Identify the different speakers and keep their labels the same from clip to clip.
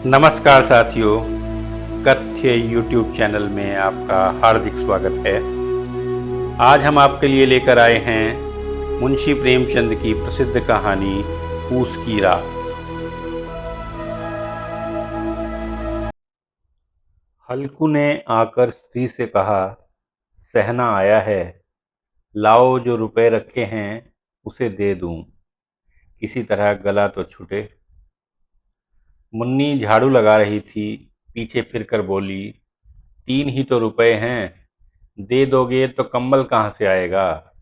Speaker 1: नमस्कार साथियों, कथ्य यूट्यूब चैनल में आपका हार्दिक स्वागत है। आज हम आपके लिए लेकर आए हैं मुंशी प्रेमचंद की प्रसिद्ध कहानी पूस की रात। हल्कू ने आकर स्त्री से कहा, सहना आया है, लाओ जो रुपए रखे हैं उसे दे दूं, किसी तरह गला तो छूटे। मुन्नी झाड़ू लगा रही थी, पीछे फिरकर बोली, 3 ही तो रुपए हैं, दे दोगे तो कंबल कहां से आएगा।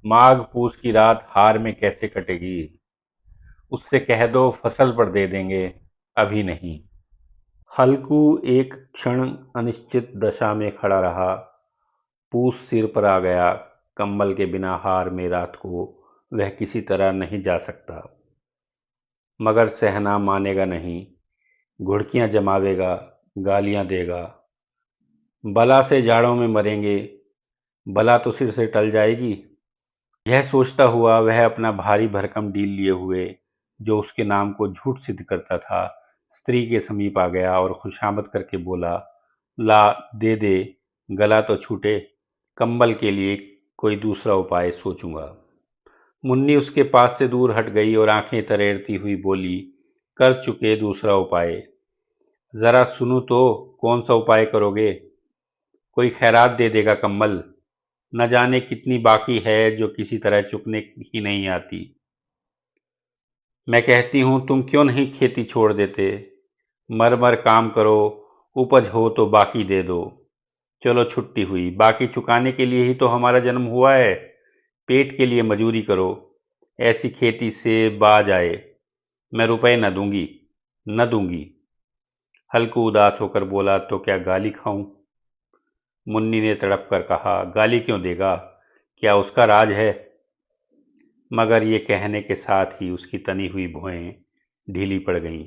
Speaker 1: माघ पूस की रात हार में कैसे कटेगी। उससे कह दो फसल पर दे देंगे, अभी नहीं। हल्कू एक क्षण अनिश्चित दशा में खड़ा रहा। पूस सिर पर आ गया। कंबल के बिना हार में रात को वह किसी तरह नहीं जा सकता। मगर सहना मानेगा नहीं, घुड़कियां जमावेगा, गालियां देगा। बला से जाड़ों में मरेंगे, बला तो सिर से टल जाएगी। यह सोचता हुआ वह अपना भारी भरकम डील लिए हुए, जो उसके नाम को झूठ सिद्ध करता था, स्त्री के समीप आ गया और खुशामद करके बोला, ला दे दे, गला तो छूटे, कंबल के लिए कोई दूसरा उपाय सोचूंगा। मुन्नी उसके पास से दूर हट गई और आंखें तरेरती हुई बोली, कर चुके दूसरा उपाय, जरा सुनू तो, कौन सा उपाय करोगे। कोई खैरात दे देगा कंबल, न जाने कितनी बाकी है जो किसी तरह चुकने ही नहीं आती। मैं कहती हूं तुम क्यों नहीं खेती छोड़ देते, मर मर काम करो, उपज हो तो बाकी दे दो। चलो छुट्टी हुई, बाकी चुकाने के लिए ही तो हमारा जन्म हुआ है। पेट के लिए मजूरी करो, ऐसी खेती से बाज आए। मैं रुपए न दूंगी, न दूंगी। हल्कू उदास होकर बोला, तो क्या गाली खाऊं। मुन्नी ने तड़प कर कहा, गाली क्यों देगा, क्या उसका राज है। मगर ये कहने के साथ ही उसकी तनी हुई भौहें ढीली पड़ गईं।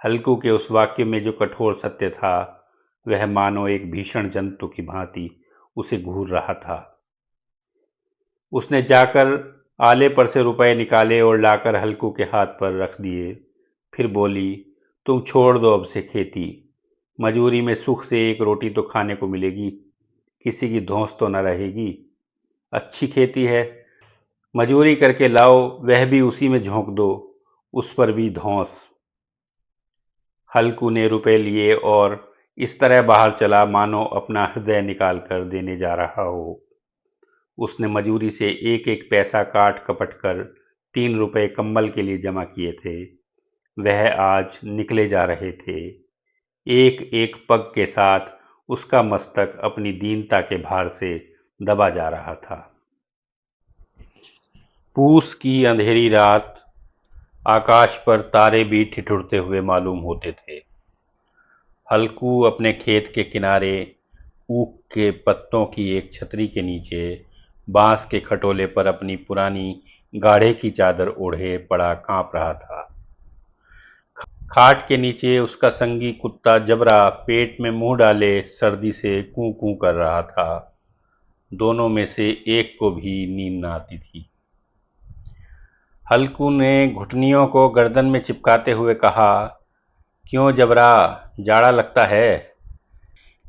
Speaker 1: हल्कू के उस वाक्य में जो कठोर सत्य था, वह मानो एक भीषण जंतु की भांति उसे घूर रहा था। उसने जाकर आले पर से रुपए निकाले और लाकर हल्कू के हाथ पर रख दिए। फिर बोली, तुम छोड़ दो अब से खेती, मजूरी में सुख से एक रोटी तो खाने को मिलेगी, किसी की धौंस तो न रहेगी। अच्छी खेती है, मजूरी करके लाओ, वह भी उसी में झोंक दो, उस पर भी धौंस। हल्कू ने रुपए लिए और इस तरह बाहर चला मानो अपना हृदय निकाल कर देने जा रहा हो। उसने मजूरी से एक एक पैसा काट कपट कर 3 रुपए कंबल के लिए जमा किए थे। वह आज निकले जा रहे थे। एक एक पग के साथ उसका मस्तक अपनी दीनता के भार से दबा जा रहा था। पूस की अंधेरी रात, आकाश पर तारे भी ठिठुरते हुए मालूम होते थे। हल्कू अपने खेत के किनारे ऊख के पत्तों की एक छतरी के नीचे बांस के खटोले पर अपनी पुरानी गाढ़े की चादर ओढ़े पड़ा कांप रहा था। खाट के नीचे उसका संगी कुत्ता जबरा पेट में मुंह डाले सर्दी से कूं कूं कर रहा था। दोनों में से एक को भी नींद न आती थी। हल्कू ने घुटनियों को गर्दन में चिपकाते हुए कहा, क्यों जबरा, जाड़ा लगता है।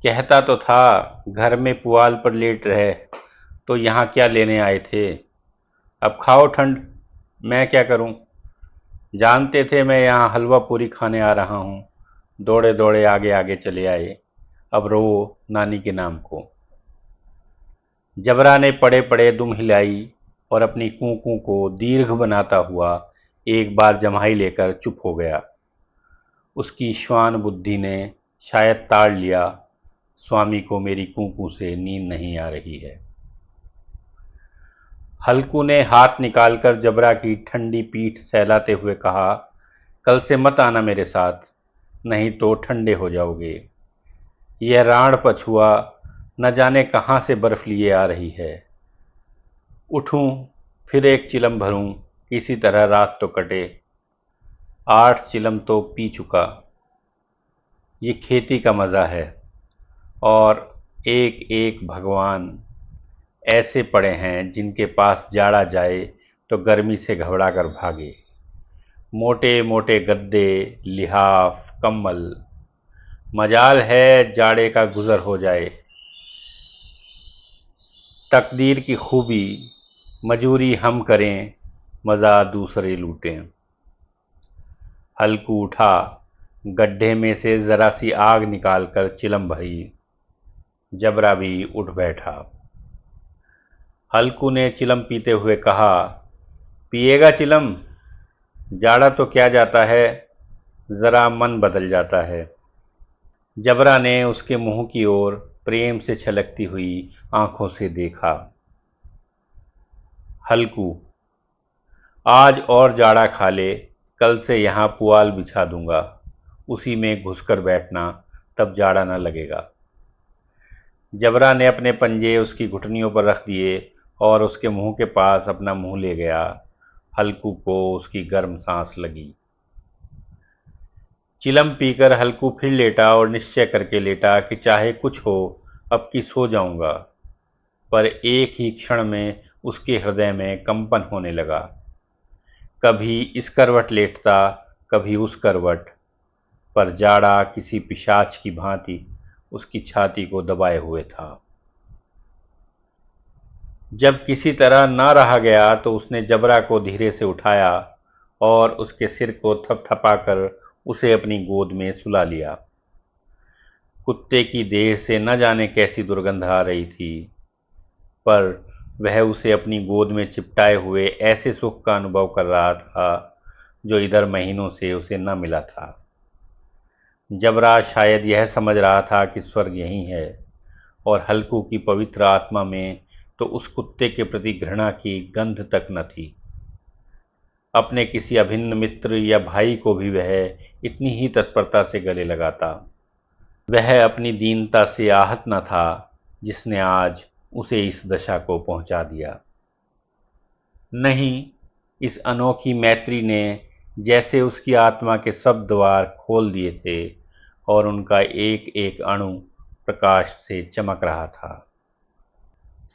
Speaker 1: कहता तो था घर में पुआल पर लेट रहे, तो यहाँ क्या लेने आए थे। अब खाओ ठंड, मैं क्या करूं। जानते थे मैं यहाँ हलवा पूरी खाने आ रहा हूं, दौड़े दौड़े आगे आगे चले आए, अब रो नानी के नाम को। जबरा ने पड़े पड़े दुम हिलाई और अपनी कूं को दीर्घ बनाता हुआ एक बार जम्हाई लेकर चुप हो गया। उसकी श्वान बुद्धि ने शायद ताड़ लिया, स्वामी को मेरी कूं से नींद नहीं आ रही है। हल्कू ने हाथ निकालकर जबरा की ठंडी पीठ सहलाते हुए कहा, कल से मत आना मेरे साथ, नहीं तो ठंडे हो जाओगे। यह राण पछुआ न जाने कहां से बर्फ लिए आ रही है। उठूं, फिर एक चिलम भरूं, किसी तरह रात तो कटे। 8 चिलम तो पी चुका। ये खेती का मज़ा है। और एक एक भगवान ऐसे पड़े हैं जिनके पास जाड़ा जाए तो गर्मी से घबरा कर भागे। मोटे मोटे गद्दे, लिहाफ, कम्बल। मजाल है जाड़े का गुजर हो जाए। तकदीर की खूबी, मजूरी हम करें, मजा दूसरे लूटें। हल्कू उठा, गड्ढे में से जरा सी आग निकालकर चिलम भरी। जबरा भी उठ बैठा। हल्कू ने चिलम पीते हुए कहा, पिएगा चिलम? जाड़ा तो क्या जाता है, जरा मन बदल जाता है। जबरा ने उसके मुंह की ओर प्रेम से छलकती हुई आंखों से देखा। हल्कू, आज और जाड़ा खा ले, कल से यहां पुआल बिछा दूंगा, उसी में घुसकर बैठना, तब जाड़ा न लगेगा। जबरा ने अपने पंजे उसकी घुटनियों पर रख दिए और उसके मुंह के पास अपना मुंह ले गया। हल्कू को उसकी गर्म सांस लगी। चिलम पीकर हल्कू फिर लेटा और निश्चय करके लेटा कि चाहे कुछ हो, अब की सो जाऊंगा। पर एक ही क्षण में उसके हृदय में कंपन होने लगा। कभी इस करवट लेटता, कभी उस करवट, पर जाड़ा किसी पिशाच की भांति उसकी छाती को दबाए हुए था। जब किसी तरह न रहा गया तो उसने जबरा को धीरे से उठाया और उसके सिर को थपथपाकर उसे अपनी गोद में सुला लिया। कुत्ते की देह से न जाने कैसी दुर्गंध आ रही थी, पर वह उसे अपनी गोद में चिपटाए हुए ऐसे सुख का अनुभव कर रहा था जो इधर महीनों से उसे न मिला था। जबरा शायद यह समझ रहा था कि स्वर्ग यही है, और हल्कू की पवित्र आत्मा में तो उस कुत्ते के प्रति घृणा की गंध तक न थी। अपने किसी अभिन्न मित्र या भाई को भी वह इतनी ही तत्परता से गले लगाता। वह अपनी दीनता से आहत न था जिसने आज उसे इस दशा को पहुंचा दिया। नहीं, इस अनोखी मैत्री ने जैसे उसकी आत्मा के सब द्वार खोल दिए थे और उनका एक एक अणु प्रकाश से चमक रहा था।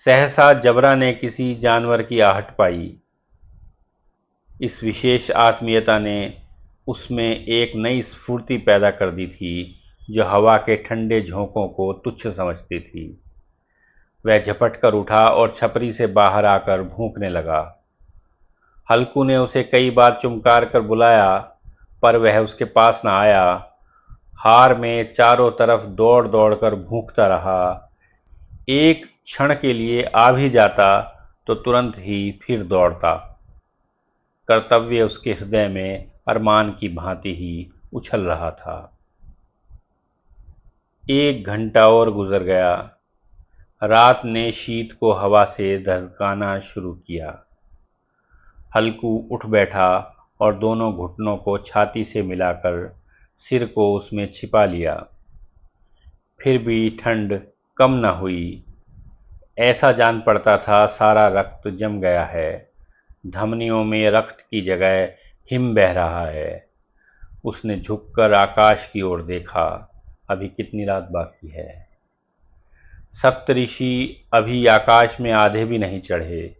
Speaker 1: सहसा जबरा ने किसी जानवर की आहट पाई। इस विशेष आत्मीयता ने उसमें एक नई स्फूर्ति पैदा कर दी थी जो हवा के ठंडे झोंकों को तुच्छ समझती थी। वह झपट कर उठा और छपरी से बाहर आकर भूंकने लगा। हल्कू ने उसे कई बार चुमकार कर बुलाया, पर वह उसके पास न आया। हार में चारों तरफ दौड़ दौड़ कर भूंकता रहा। एक क्षण के लिए आ भी जाता तो तुरंत ही फिर दौड़ता। कर्तव्य उसके हृदय में अरमान की भांति ही उछल रहा था। 1 घंटा और गुजर गया। रात ने शीत को हवा से धधकाना शुरू किया। हल्कू उठ बैठा और दोनों घुटनों को छाती से मिलाकर सिर को उसमें छिपा लिया। फिर भी ठंड कम न हुई। ऐसा जान पड़ता था सारा रक्त जम गया है, धमनियों में रक्त की जगह हिम बह रहा है। उसने झुककर आकाश की ओर देखा। अभी कितनी रात बाकी है। सप्तऋषि अभी आकाश में आधे भी नहीं चढ़े।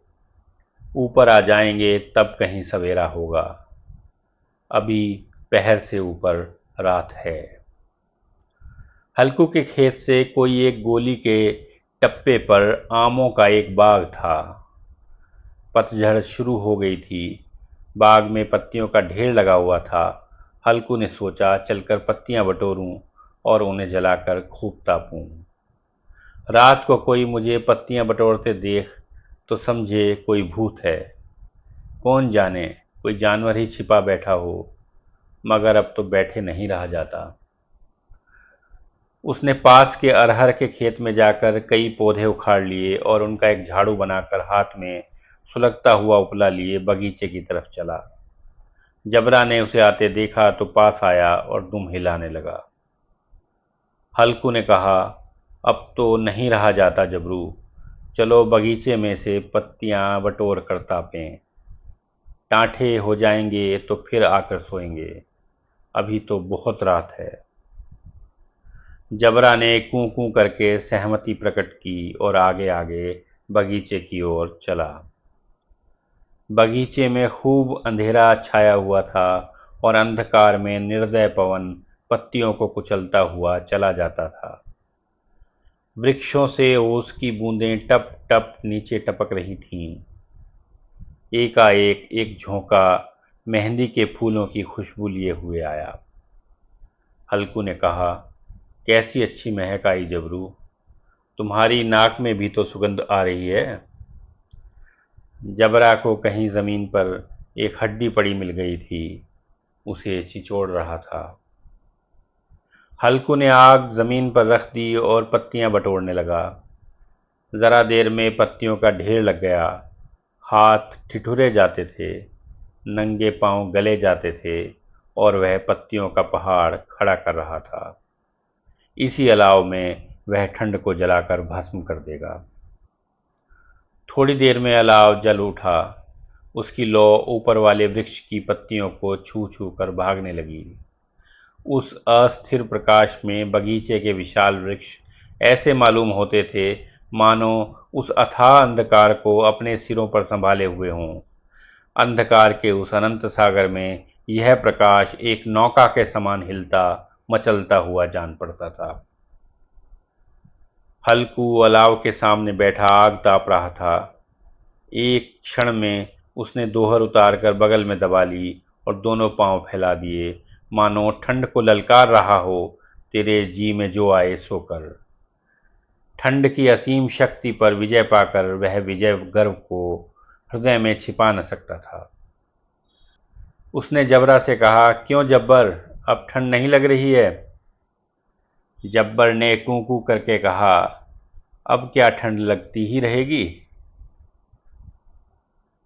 Speaker 1: ऊपर आ जाएंगे तब कहीं सवेरा होगा। अभी पहर से ऊपर रात है। हल्कू के खेत से कोई एक गोली के टप्पे पर आमों का एक बाग था। पतझड़ शुरू हो गई थी। बाग में पत्तियों का ढेर लगा हुआ था। हल्कू ने सोचा चलकर पत्तियां बटोरूं और उन्हें जलाकर खूब तापूं। रात को कोई मुझे पत्तियां बटोरते देख तो समझे कोई भूत है। कौन जाने कोई जानवर ही छिपा बैठा हो, मगर अब तो बैठे नहीं रहा जाता। उसने पास के अरहर के खेत में जाकर कई पौधे उखाड़ लिए और उनका एक झाड़ू बनाकर हाथ में सुलगता हुआ उपला लिए बगीचे की तरफ चला। जबरा ने उसे आते देखा तो पास आया और दुम हिलाने लगा। हल्कू ने कहा, अब तो नहीं रहा जाता जबरू, चलो बगीचे में से पत्तियां बटोर कर तापें। टाँठे हो जाएंगे तो फिर आकर सोएंगे, अभी तो बहुत रात है। जबरा ने कूं कूं करके सहमति प्रकट की और आगे आगे बगीचे की ओर चला। बगीचे में खूब अंधेरा छाया हुआ था और अंधकार में निर्दय पवन पत्तियों को कुचलता हुआ चला जाता था। वृक्षों से ओस की बूंदें टप टप नीचे टपक रही थीं। एकाएक एक झोंका मेहंदी के फूलों की खुशबू लिए हुए आया। हल्कू ने कहा, कैसी अच्छी महक आई जबरू, तुम्हारी नाक में भी तो सुगंध आ रही है। जबरा को कहीं जमीन पर एक हड्डी पड़ी मिल गई थी, उसे चिचोड़ रहा था। हल्कू ने आग जमीन पर रख दी और पत्तियां बटोरने लगा। जरा देर में पत्तियों का ढेर लग गया। हाथ ठिठुरे जाते थे, नंगे पांव गले जाते थे और वह पत्तियों का पहाड़ खड़ा कर रहा था। इसी अलाव में वह ठंड को जलाकर भस्म कर देगा। थोड़ी देर में अलाव जल उठा। उसकी लौ ऊपर वाले वृक्ष की पत्तियों को छू छू कर भागने लगी। उस अस्थिर प्रकाश में बगीचे के विशाल वृक्ष ऐसे मालूम होते थे मानो उस अथाह अंधकार को अपने सिरों पर संभाले हुए हों। अंधकार के उस अनंत सागर में यह प्रकाश एक नौका के समान हिलता मचलता हुआ जान पड़ता था। हल्कू अलाव के सामने बैठा आग ताप रहा था। एक क्षण में उसने दोहर उतारकर बगल में दबा ली और दोनों पांव फैला दिए, मानो ठंड को ललकार रहा हो, तेरे जी में जो आए सो कर। ठंड की असीम शक्ति पर विजय पाकर वह विजय गर्व को हृदय में छिपा न सकता था। उसने जबरा से कहा, क्यों जब्बर, अब ठंड नहीं लग रही है? जब्बर ने कूं कूं करके कहा, अब क्या ठंड लगती ही रहेगी।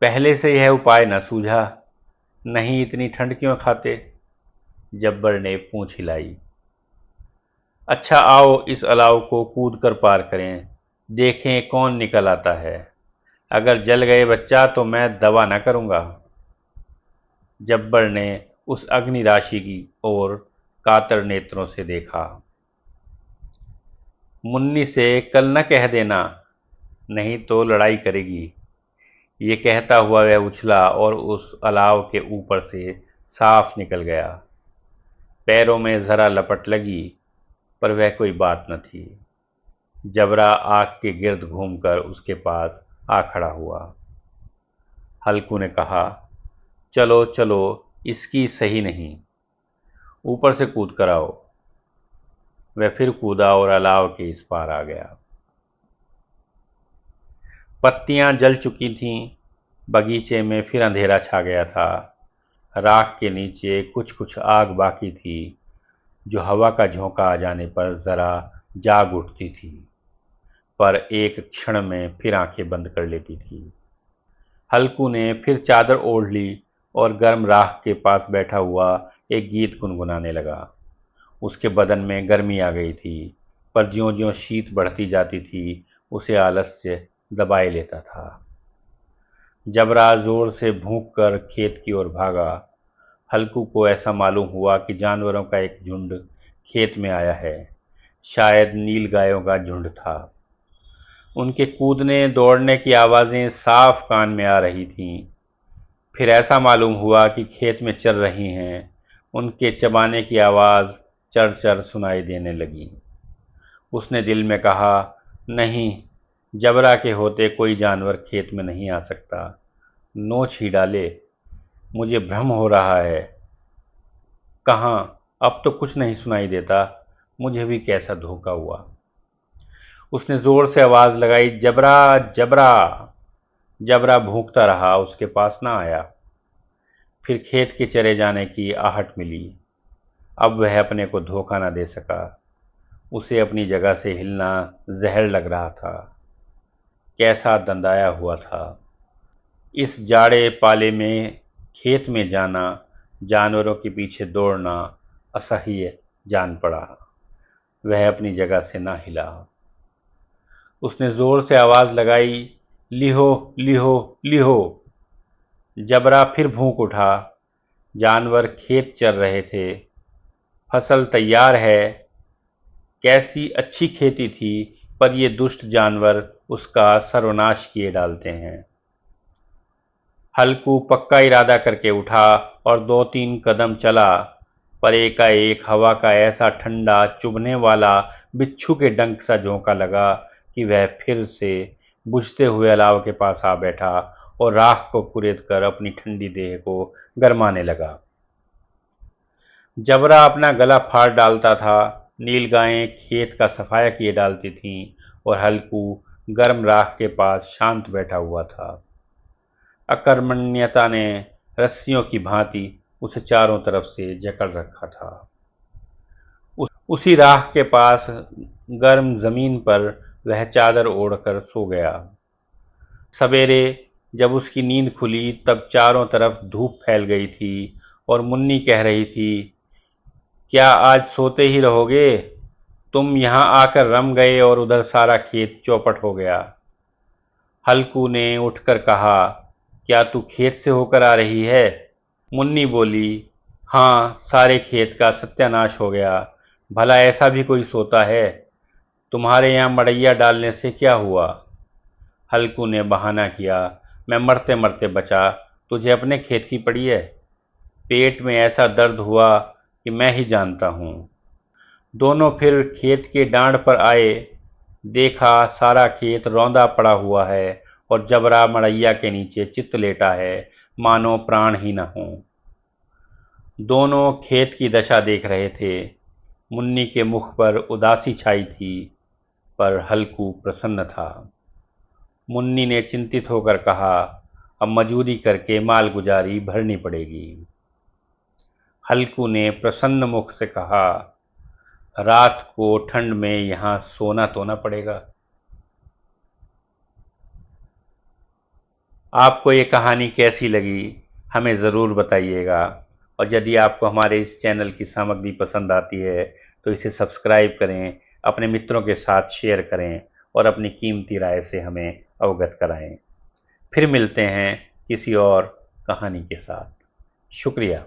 Speaker 1: पहले से यह उपाय न सूझा, नहीं इतनी ठंड क्यों खाते? जब्बर ने पूंछ हिलाई। अच्छा आओ इस अलाव को कूद कर पार करें, देखें कौन निकल आता है। अगर जल गए बच्चा तो मैं दवा न करूंगा। जब्बर ने उस अग्नि राशि की ओर कातर नेत्रों से देखा। मुन्नी से कल न कह देना, नहीं तो लड़ाई करेगी। ये कहता हुआ वह उछला और उस अलाव के ऊपर से साफ निकल गया। पैरों में जरा लपट लगी, पर वह कोई बात न थी। जबरा आग के गिर्द घूमकर उसके पास आ खड़ा हुआ। हल्कू ने कहा, चलो चलो, इसकी सही नहीं, ऊपर से कूद कर आओ। वह फिर कूदा और अलाव के इस पार आ गया। पत्तियां जल चुकी थीं। बगीचे में फिर अंधेरा छा गया था। राख के नीचे कुछ कुछ आग बाकी थी, जो हवा का झोंका आ जाने पर जरा जाग उठती थी, पर एक क्षण में फिर आंखें बंद कर लेती थी। हल्कू ने फिर चादर ओढ़ ली और गर्म राख के पास बैठा हुआ एक गीत गुनगुनाने लगा। उसके बदन में गर्मी आ गई थी, पर ज्यों-ज्यों शीत बढ़ती जाती थी, उसे आलस्य दबाए लेता था। जबरा जोर से भूंक कर खेत की ओर भागा। हल्कू को ऐसा मालूम हुआ कि जानवरों का एक झुंड खेत में आया है। शायद नील गायों का झुंड था। उनके कूदने दौड़ने की आवाजें साफ कान में आ रही थीं। फिर ऐसा मालूम हुआ कि खेत में चर रही हैं। उनके चबाने की आवाज चर चर सुनाई देने लगी। उसने दिल में कहा, नहीं, जबरा के होते कोई जानवर खेत में नहीं आ सकता। नोच ही डाले, मुझे भ्रम हो रहा है। कहाँ, अब तो कुछ नहीं सुनाई देता। मुझे भी कैसा धोखा हुआ। उसने जोर से आवाज लगाई, जबरा जबरा। जबरा भूखता रहा, उसके पास ना आया। फिर खेत के चरे जाने की आहट मिली। अब वह अपने को धोखा न दे सका। उसे अपनी जगह से हिलना जहर लग रहा था। कैसा दंदाया हुआ था। इस जाड़े पाले में खेत में जाना, जानवरों के पीछे दौड़ना असह्य जान पड़ा। वह अपनी जगह से ना हिला। उसने जोर से आवाज लगाई, लिहो लिहो लिहो। जबरा फिर भूख उठा। जानवर खेत चर रहे थे। फसल तैयार है। कैसी अच्छी खेती थी, पर ये दुष्ट जानवर उसका सर्वनाश किए डालते हैं। हल्कू पक्का इरादा करके उठा और 2-3 कदम चला, पर एकाएक हवा का ऐसा ठंडा चुभने वाला बिच्छू के डंक सा झोंका लगा कि वह फिर से बुझते हुए अलाव के पास आ बैठा और राख को कुरेद कर अपनी ठंडी देह को गरमाने लगा। जबरा अपना गला फाड़ डालता था, नीलगायें खेत का सफाया किए डालती थीं और हल्कू गर्म राख के पास शांत बैठा हुआ था। अकर्मण्यता ने रस्सियों की भांति उसे चारों तरफ से जकड़ रखा था। उसी राख के पास गर्म जमीन पर वह चादर ओढ़कर सो गया। सवेरे जब उसकी नींद खुली तब चारों तरफ धूप फैल गई थी और मुन्नी कह रही थी, क्या आज सोते ही रहोगे? तुम यहाँ आकर रम गए और उधर सारा खेत चौपट हो गया। हल्कू ने उठकर कहा, क्या तू खेत से होकर आ रही है? मुन्नी बोली, हाँ, सारे खेत का सत्यानाश हो गया। भला ऐसा भी कोई सोता है? तुम्हारे यहाँ मड़ैया डालने से क्या हुआ? हल्कू ने बहाना किया, मैं मरते मरते बचा, तुझे अपने खेत की पड़ी है। पेट में ऐसा दर्द हुआ कि मैं ही जानता हूँ। दोनों फिर खेत के डांड पर आए, देखा सारा खेत रौंदा पड़ा हुआ है और जबरा मड़ैया के नीचे चित्त लेटा है, मानो प्राण ही न हो। दोनों खेत की दशा देख रहे थे। मुन्नी के मुख पर उदासी छाई थी, पर हल्कू प्रसन्न था। मुन्नी ने चिंतित होकर कहा, अब मजूरी करके मालगुजारी भरनी पड़ेगी। हल्कू ने प्रसन्न मुख से कहा, रात को ठंड में यहाँ सोना तो न पड़ेगा। आपको ये कहानी कैसी लगी हमें ज़रूर बताइएगा, और यदि आपको हमारे इस चैनल की सामग्री पसंद आती है तो इसे सब्सक्राइब करें, अपने मित्रों के साथ शेयर करें और अपनी कीमती राय से हमें अवगत कराएं। फिर मिलते हैं किसी और कहानी के साथ। शुक्रिया।